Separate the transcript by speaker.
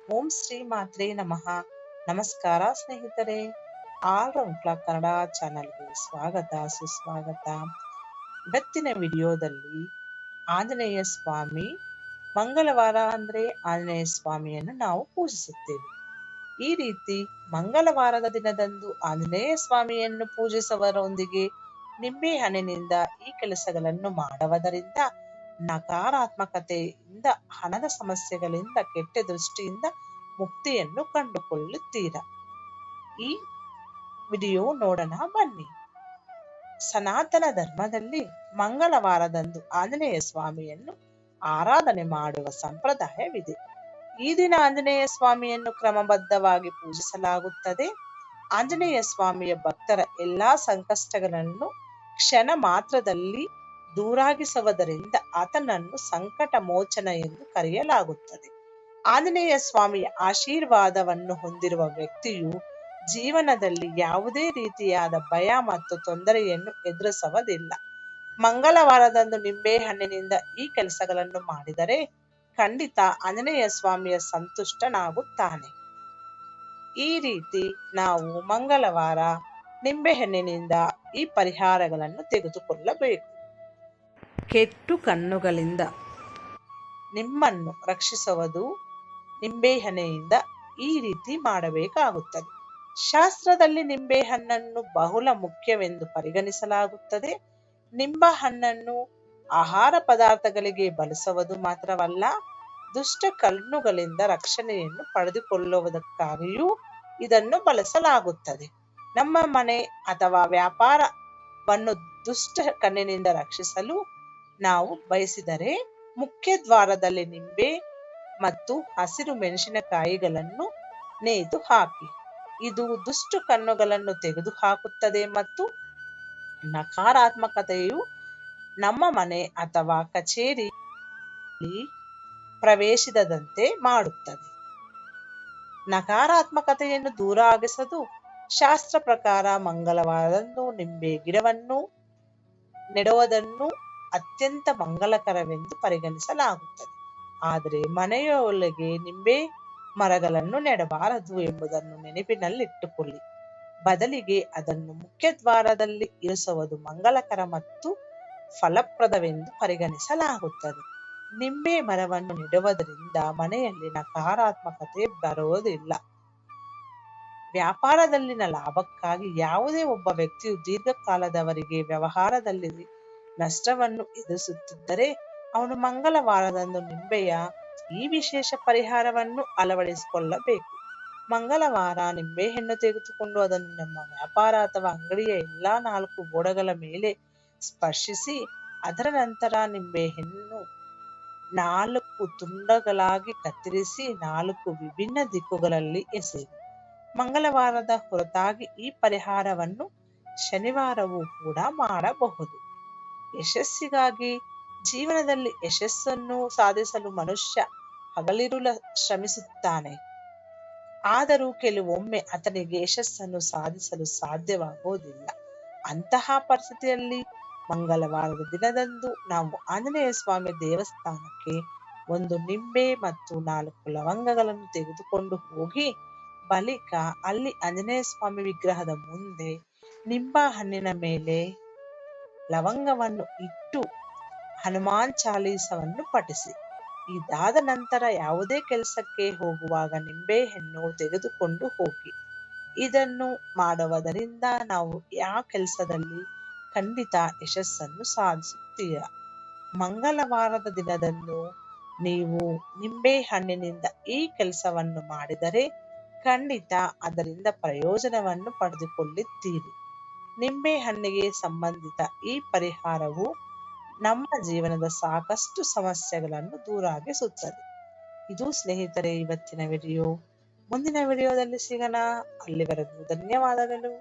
Speaker 1: ಓಂ ಶ್ರೀ ಮಾತ್ರೇ ನಮಃ. ನಮಸ್ಕಾರ ಸ್ನೇಹಿತರೆ, ಆಲ್ ರೌಂಡ್ ಕ್ಲಾಕ್ ಕನ್ನಡ ಚಾನಲ್ಗೆ ಸ್ವಾಗತ ಸುಸ್ವಾಗತ. ಇವತ್ತಿನ ವಿಡಿಯೋದಲ್ಲಿ ಆಂಜನೇಯ ಸ್ವಾಮಿ, ಮಂಗಳವಾರ ಅಂದ್ರೆ ಆಂಜನೇಯ ಸ್ವಾಮಿಯನ್ನು ನಾವು ಪೂಜಿಸುತ್ತೇವೆ. ಈ ರೀತಿ ಮಂಗಳವಾರದ ದಿನದಂದು ಆಂಜನೇಯ ಸ್ವಾಮಿಯನ್ನು ಪೂಜಿಸುವರೊಂದಿಗೆ ನಿಂಬೆ ಹಣ್ಣಿನಿಂದ ಈ ಕೆಲಸಗಳನ್ನು ಮಾಡುವುದರಿಂದ ನಕಾರಾತ್ಮಕತೆಯಿಂದ, ಹಣದ ಸಮಸ್ಯೆಗಳಿಂದ, ಕೆಟ್ಟ ದೃಷ್ಟಿಯಿಂದ ಮುಕ್ತಿಯನ್ನು ಕಂಡುಕೊಳ್ಳುತ್ತೀರಾ. ಈ ವಿಡಿಯೋ ನೋಡೋಣ ಬನ್ನಿ. ಸನಾತನ ಧರ್ಮದಲ್ಲಿ ಮಂಗಳವಾರದಂದು ಆಂಜನೇಯ ಸ್ವಾಮಿಯನ್ನು ಆರಾಧನೆ ಮಾಡುವ ಸಂಪ್ರದಾಯವಿದೆ. ಈ ದಿನ ಆಂಜನೇಯ ಸ್ವಾಮಿಯನ್ನು ಕ್ರಮಬದ್ಧವಾಗಿ ಪೂಜಿಸಲಾಗುತ್ತದೆ. ಆಂಜನೇಯ ಸ್ವಾಮಿಯ ಭಕ್ತರ ಎಲ್ಲಾ ಸಂಕಷ್ಟಗಳನ್ನು ಕ್ಷಣ ಮಾತ್ರದಲ್ಲಿ ದೂರಾಗಿಸುವುದರಿಂದ ಆತನನ್ನು ಸಂಕಟ ಮೋಚನ ಎಂದು ಕರೆಯಲಾಗುತ್ತದೆ. ಆಂಜನೇಯ ಸ್ವಾಮಿಯ ಆಶೀರ್ವಾದವನ್ನು ಹೊಂದಿರುವ ವ್ಯಕ್ತಿಯು ಜೀವನದಲ್ಲಿ ಯಾವುದೇ ರೀತಿಯಾದ ಭಯ ಮತ್ತು ತೊಂದರೆಯನ್ನು ಎದುರಿಸುವುದಿಲ್ಲ. ಮಂಗಳವಾರದಂದು ನಿಂಬೆ ಹಣ್ಣಿನಿಂದ ಈ ಕೆಲಸಗಳನ್ನು ಮಾಡಿದರೆ ಖಂಡಿತ ಆಂಜನೇಯ ಸ್ವಾಮಿಯ ಸಂತುಷ್ಟನಾಗುತ್ತಾನೆ. ಈ ರೀತಿ ನಾವು ಮಂಗಳವಾರ ನಿಂಬೆಹಣ್ಣಿನಿಂದ ಈ ಪರಿಹಾರಗಳನ್ನು ತೆಗೆದುಕೊಳ್ಳಬೇಕು. ಕೆಟ್ಟು ಕಣ್ಣುಗಳಿಂದ ನಿಮ್ಮನ್ನು ರಕ್ಷಿಸುವುದು ನಿಂಬೆಹಣ್ಣಿನಿಂದ ಈ ರೀತಿ ಮಾಡಬೇಕಾಗುತ್ತದೆ. ಶಾಸ್ತ್ರದಲ್ಲಿ ನಿಂಬೆಹಣ್ಣನ್ನು ಬಹುಳ ಮುಖ್ಯವೆಂದು ಪರಿಗಣಿಸಲಾಗುತ್ತದೆ. ನಿಂಬೆಹಣ್ಣನ್ನು ಆಹಾರ ಪದಾರ್ಥಗಳಿಗೆ ಬಳಸುವುದು ಮಾತ್ರವಲ್ಲ, ದುಷ್ಟ ಕಣ್ಣುಗಳಿಂದ ರಕ್ಷಣೆಯನ್ನು ಪಡೆದುಕೊಳ್ಳುವುದಕ್ಕಾಗಿಯೂ ಇದನ್ನು ಬಳಸಲಾಗುತ್ತದೆ. ನಮ್ಮ ಮನೆ ಅಥವಾ ವ್ಯಾಪಾರವನ್ನು ದುಷ್ಟ ಕಣ್ಣಿನಿಂದ ರಕ್ಷಿಸಲು ನಾವು ಬಯಸಿದರೆ ಮುಖ್ಯ ದ್ವಾರದಲ್ಲಿ ನಿಂಬೆ ಮತ್ತು ಹಸಿರು ಮೆಣಸಿನಕಾಯಿಗಳನ್ನು ನೇತು ಹಾಕಿ. ಇದು ದುಷ್ಟ ಕಣ್ಣುಗಳನ್ನು ತೆಗೆದುಹಾಕುತ್ತದೆ ಮತ್ತು ನಕಾರಾತ್ಮಕತೆಯು ನಮ್ಮ ಮನೆ ಅಥವಾ ಕಚೇರಿ ಪ್ರವೇಶಿಸದಂತೆ ಮಾಡುತ್ತದೆ. ನಕಾರಾತ್ಮಕತೆಯನ್ನು ದೂರ ಆಗಿಸಲು ಶಾಸ್ತ್ರ ಪ್ರಕಾರ ಮಂಗಳವಾರದಂದು ನಿಂಬೆ ಗಿಡವನ್ನು ನೆಡುವುದನ್ನು ಅತ್ಯಂತ ಮಂಗಲಕರವೆಂದು ಪರಿಗಣಿಸಲಾಗುತ್ತದೆ. ಆದರೆ ಮನೆಯೊಳಗೆ ನಿಂಬೆ ಮರಗಳನ್ನು ನೆಡಬಾರದು ಎಂಬುದನ್ನು ನೆನಪಿನಲ್ಲಿಟ್ಟುಕೊಳ್ಳಿ. ಬದಲಿಗೆ ಅದನ್ನು ಮುಖ್ಯ ದ್ವಾರದಲ್ಲಿ ಇರಿಸುವುದು ಮಂಗಲಕರ ಮತ್ತು ಫಲಪ್ರದವೆಂದು ಪರಿಗಣಿಸಲಾಗುತ್ತದೆ. ನಿಂಬೆ ಮರವನ್ನು ನೆಡುವುದರಿಂದ ಮನೆಯಲ್ಲಿ ನಕಾರಾತ್ಮಕತೆ ಬರುವುದಿಲ್ಲ. ವ್ಯಾಪಾರದಲ್ಲಿನ ಲಾಭಕ್ಕಾಗಿ ಯಾವುದೇ ಒಬ್ಬ ವ್ಯಕ್ತಿಯು ದೀರ್ಘಕಾಲದವರೆಗೆ ವ್ಯವಹಾರದಲ್ಲಿ ನಷ್ಟವನ್ನು ಎದುರಿಸುತ್ತಿದ್ದರೆ ಅವನು ಮಂಗಳವಾರದಂದು ನಿಂಬೆಯ ಈ ವಿಶೇಷ ಪರಿಹಾರವನ್ನು ಅಳವಡಿಸಿಕೊಳ್ಳಬೇಕು. ಮಂಗಳವಾರ ನಿಂಬೆಹಣ್ಣು ತೆಗೆದುಕೊಂಡು ಅದನ್ನು ನಮ್ಮ ವ್ಯಾಪಾರ ಅಥವಾ ಅಂಗಡಿಯ ಎಲ್ಲಾ 4 ಗೋಡೆಗಳ ಮೇಲೆ ಸ್ಪರ್ಶಿಸಿ, ಅದರ ನಂತರ ನಿಂಬೆಹಣ್ಣು 4 ತುಂಡುಗಳಾಗಿ ಕತ್ತರಿಸಿ 4 ವಿಭಿನ್ನ ದಿಕ್ಕುಗಳಲ್ಲಿ ಎಸೆಯಿರಿ. ಮಂಗಳವಾರದ ಹೊರತಾಗಿ ಈ ಪರಿಹಾರವನ್ನು ಶನಿವಾರವೂ ಕೂಡ ಮಾಡಬಹುದು. ಯಶಸ್ಸಿಗಾಗಿ ಜೀವನದಲ್ಲಿ ಯಶಸ್ಸನ್ನು ಸಾಧಿಸಲು ಮನುಷ್ಯ ಹಗಲಿರುಳು ಶ್ರಮಿಸುತ್ತಾನೆ. ಆದರೂ ಕೆಲವೊಮ್ಮೆ ಆತನಿಗೆ ಯಶಸ್ಸನ್ನು ಸಾಧಿಸಲು ಸಾಧ್ಯವಾಗುವುದಿಲ್ಲ. ಅಂತಹ ಪರಿಸ್ಥಿತಿಯಲ್ಲಿ ಮಂಗಳವಾರದ ದಿನದಂದು ನಾವು ಆಂಜನೇಯ ಸ್ವಾಮಿ ದೇವಸ್ಥಾನಕ್ಕೆ 1 ನಿಂಬೆ ಮತ್ತು 4 ಲವಂಗಗಳನ್ನು ತೆಗೆದುಕೊಂಡು ಹೋಗಿ, ಬಳಿಕ ಅಲ್ಲಿ ಆಂಜನೇಯ ಸ್ವಾಮಿ ವಿಗ್ರಹದ ಮುಂದೆ ನಿಂಬೆ ಹಣ್ಣಿನ ಮೇಲೆ ಲವಂಗವನ್ನು ಇಟ್ಟು ಹನುಮಾನ್ ಚಾಲೀಸವನ್ನು ಪಠಿಸಿ. ಇದಾದ ನಂತರ ಯಾವುದೇ ಕೆಲಸಕ್ಕೆ ಹೋಗುವಾಗ ನಿಂಬೆಹಣ್ಣು ತೆಗೆದುಕೊಂಡು ಹೋಗಿ. ಇದನ್ನು ಮಾಡುವುದರಿಂದ ನಾವು ಆ ಕೆಲಸದಲ್ಲಿ ಖಂಡಿತ ಯಶಸ್ಸನ್ನು ಸಾಧಿಸುತ್ತೀರಾ. ಮಂಗಳವಾರದ ದಿನದಂದು ನೀವು ನಿಂಬೆ ಹಣ್ಣಿನಿಂದ ಈ ಕೆಲಸವನ್ನು ಮಾಡಿದರೆ ಖಂಡಿತ ಅದರಿಂದ ಪ್ರಯೋಜನವನ್ನು ಪಡೆದುಕೊಳ್ಳುತ್ತೀರಿ. ನಿಂಬೆ ಹಣ್ಣಿಗೆ ಸಂಬಂಧಿತ ಈ ಪರಿಹಾರವು ನಮ್ಮ ಜೀವನದ ಸಾಕಷ್ಟು ಸಮಸ್ಯೆಗಳನ್ನು ದೂರಾಗಿಸುತ್ತದೆ. ಇದು ಸ್ನೇಹಿತರೆ ಇವತ್ತಿನ ವಿಡಿಯೋ. ಮುಂದಿನ ವಿಡಿಯೋದಲ್ಲಿ ಸಿಗೋಣ. ಅಲ್ಲಿವರೆಗೂ ಧನ್ಯವಾದಗಳು.